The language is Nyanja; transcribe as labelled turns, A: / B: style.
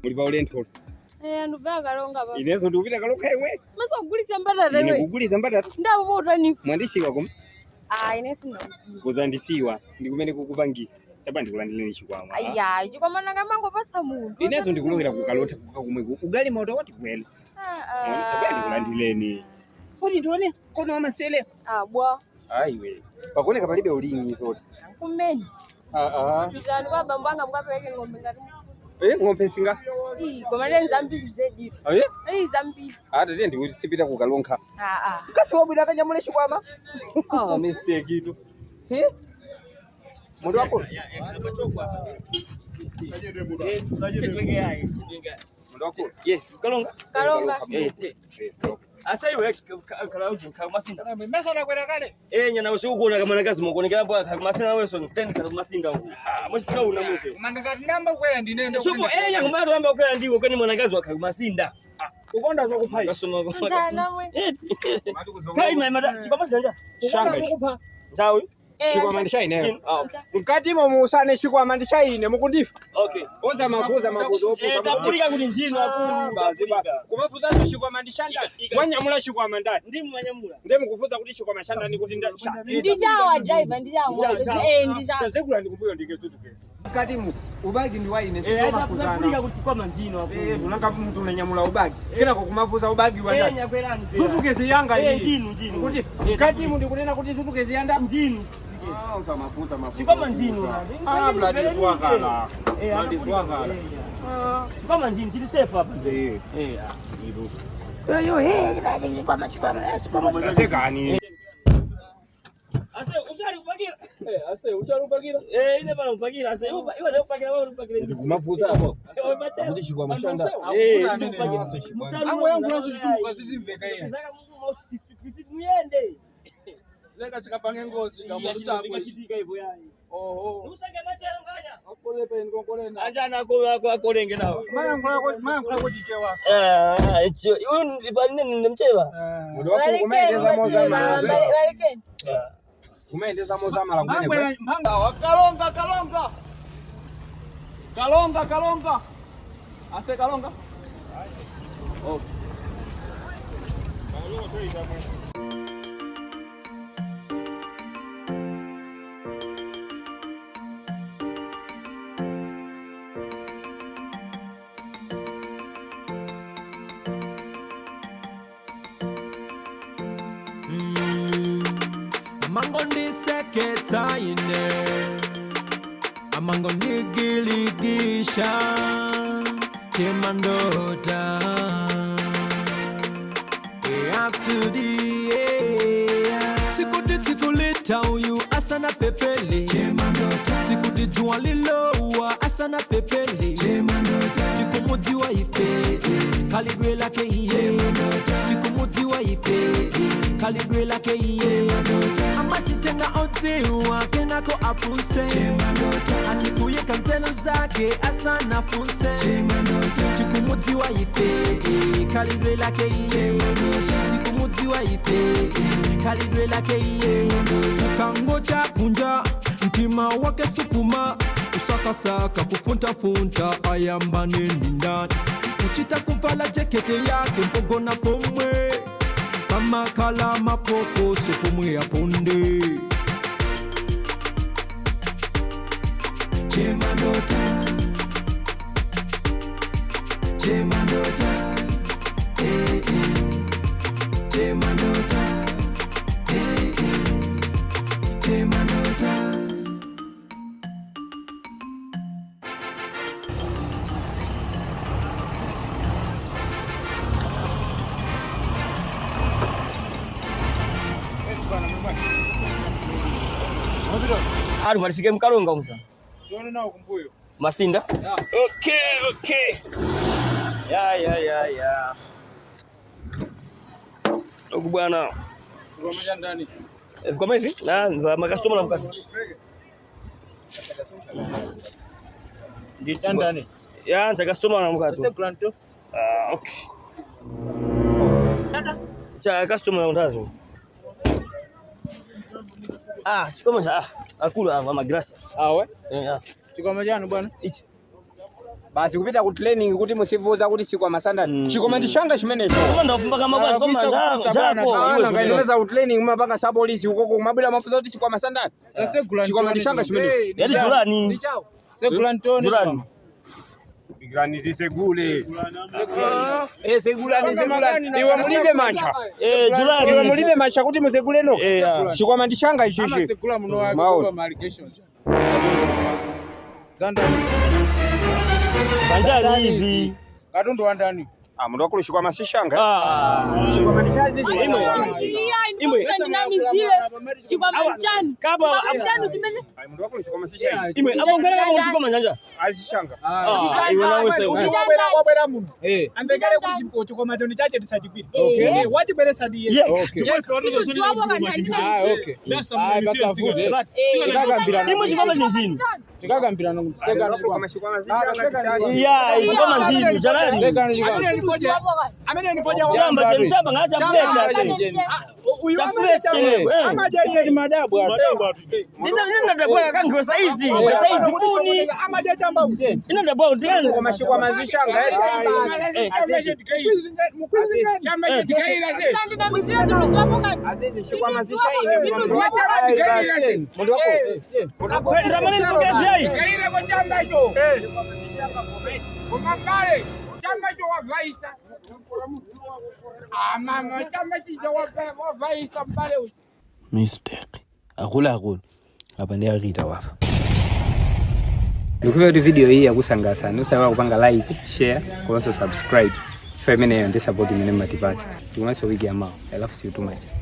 A: Muri Vaulento.
B: Ndubva kalonga baba.
A: Inezo ndupita kalonga imwe.
B: Maso kugulisa mbatata iwe.
A: Kugulisa mbatata.
B: Ndabota ni.
A: Mwandisiwa koma?
B: Ineso ndakudziwa.
A: Kuzandisiwa ndikumene kukupangisa. Taba ndikulandileni chikwama.
B: Aya, chikwama nangamango pasa munthu.
A: Inezo ndikulowera kukalota kukakumwe ugali moto wati kwela. Taba ndikulandileni. Kodi ndione kono amasele.
B: Bwa.
A: Aiwe. Pakuoneka palibe ulimi zote.
B: Kumeni. Ndani kwa bambanga mukapeleke ng'ombe ngati.
A: Ng'ombe singa?
B: Koma lenza mbili zedi. Zambili.
A: Tete ndikusipita kukalonga. Kasi wabwira akanyamule chikwama? Mistake itu. Mundu wako? Mundu wako? Yes, kalonga.
B: Kalonga.
C: Asa iwe kalauji kamasinda.
A: Mesa na kwenda kale.
C: Nyana usikuona kama nakazi mukonekera hapo kamasinda wewe son 10 kamasinda huko. Mwishika una mwese.
A: Mandangati namba kwenda ndinende.
C: Supo yangu namba kwenda ndiwo kwani mwanakazi wa kamasinda.
A: Ukonda zokuphai.
C: Kasoma kwa
B: Namwe.
C: Kai mama chipamasinda.
A: Shanga kukupa.
C: Nzawi.
A: Shikwama ndishaine. Mkati musane shikwama ndishaine mukundifa.
C: Okay.
A: Oza mafuza opusa.
C: Tapulika kuti njino akulu.
A: Kumafuza shikwama ndishanda. Wanyamula shikwama ndani.
C: Ndimu wanyamula.
A: Ndemu kufuza kuti shikwama shanda ni kuti ndashanda.
B: Ndichawa driver ndichawa. Ndichawa.
A: Zekula ndikumbuyo ndiketutuke. Mkati ubagi ndi waine
C: mafuza. Tapulika kuti kwa njino akulu.
A: Tunanga mtu unanyamula ubagi. Kila kumafuza ubagi wa ndani. Tutukeze yanga hii.
C: Njino.
A: Kuti mkati ndikunena kuti tutukeze yanda
C: njino.
A: Mafuta.
C: Sikama njino.
A: Bloody swagala. Bloody swagala.
C: Sikama njino chili safe hapa.
B: Basi chikwama.
A: Mwasekani.
C: Ase uchari kupagira. Uchari kupagira. Ile bana kupagira. Ase iwe leo kupagira wewe kupagira.
A: Kumafuta hapo. Kuti chikwa mashanda.
C: Sio kupagira.
A: Ango yangu nazo zituka zizimveka yeye.
C: Zaka Mungu mausi muende.
A: Leka chikapange ngozi ngamuta
C: kuchitika hivyo yani. Usage machero nganya.
A: Akole pe ngokolena.
C: Anjana ko akolenge nawe.
A: Maya ngula chichewa.
C: Huyu ni mchewa.
A: Ndio wako kumeendeza mozama.
B: Walekeni.
A: Kumeendeza mozama la kumene.
C: Kalonga. Ase kalonga. Oh.
D: Amangondi seketa ine Amangondi giligisha Temandota After the air Sikuti tikulita uyu asana pepele Temandota Sikuti jualilowa asana pepele Temandota Tikumudiwa ife Kalibre lake iye Temandota Tikumudiwa ife Kalibre lake iye Amasitenga otiwa kenako apuse Atikuye kanselo zake asana funse Tikumudiwa ife Kalibre lake iye Tikumudiwa ife Kalibre lake iye Kango cha punja Ntima wake supuma Usaka kufunta ayamba nindani Uchita kumpala jekete yake mpogo na pomwe Pamakala mapoko sepomwe ya ponde Chemandota Chemandota Chemandota Chemandota
C: Aru walifika mkalonga musa.
A: Tuone nao kumbuyo.
C: Masinda? Okay. Ya. Huko bwana.
A: Tuko moja ndani.
C: Kama hivi? Makastoma na mkasi.
A: Ndio ndani.
C: Ya, cha customer na mkasi.
A: Sasa planto.
C: Okay. Cha customer na mkasi. Sikoma akula mama gracia.
A: We?
C: Yeah.
A: Chikoma jana bwana.
C: Ichi.
A: basi kupita ku training kuti musivuza kuti sikwa masandani chikoma ndishanga chimenecho
C: ndafumba kama basi kwa manjako
A: japo ngaineza ku training mapaka sapolisi ukoko kumabira mafuza kuti sikwa masandani chikoma ndishanga chimenecho
C: yati Julani
B: Segula Ntoni
C: Julani
A: Igani disegule segulani iwe mulibe mancha
C: Julani
A: iwe mulibe mancha kuti musegule no chikoma ndishanga ichichi
B: ama segula muno wako kwa allegations Zanda
C: Banjali hivi
B: Katundu wa ndani
A: mundu wakulu chikoma sishanga
C: chikoma
A: ndichazi
C: imwe
B: na mizile
C: chikoma mchani kaba
B: mchani kimene
A: mundu wakulu chikoma sishanga
C: imwe amongela kama chikoma nyanja
A: azishanga
C: iwe nawe sewe
B: wabwera mundu ambekele kuti chikoma choni chache tisachipira okay wati bere sadi okay
C: imwe chikoma chinjini
B: tikagambira no sega
A: kama chikoma sishanga
C: ya chikoma chinjini Jalali
B: amene nifoja
C: chamba ngacha fleta Chafresh chenyewe.
B: Ama jaje ni madabu hapa.
C: Ndio ndabwa kangiwe saizi kuni.
B: Ama jaje amba mteni.
C: Ina ndabwa ndani
A: kwa mashikwa mazishanga
B: chamba chikaira ze.
C: Ndio mzee tunatoka
A: azizi shikwa mazishanga
B: mundu wako.
C: Ramani nipokea vyai.
B: Kaira kwa chamba hicho. Kumangale chamba hicho wavaisa. Mama chamba hicho wavaisa mbale uchi.
E: Mistake. Akula hapa ndio akita wafa.
A: Nikuwa video hii ya kusangasa nusawa kupanga like, share, kwa subscribe. Femene and support mine matipati. Tunasho wiki ama. I love you too much.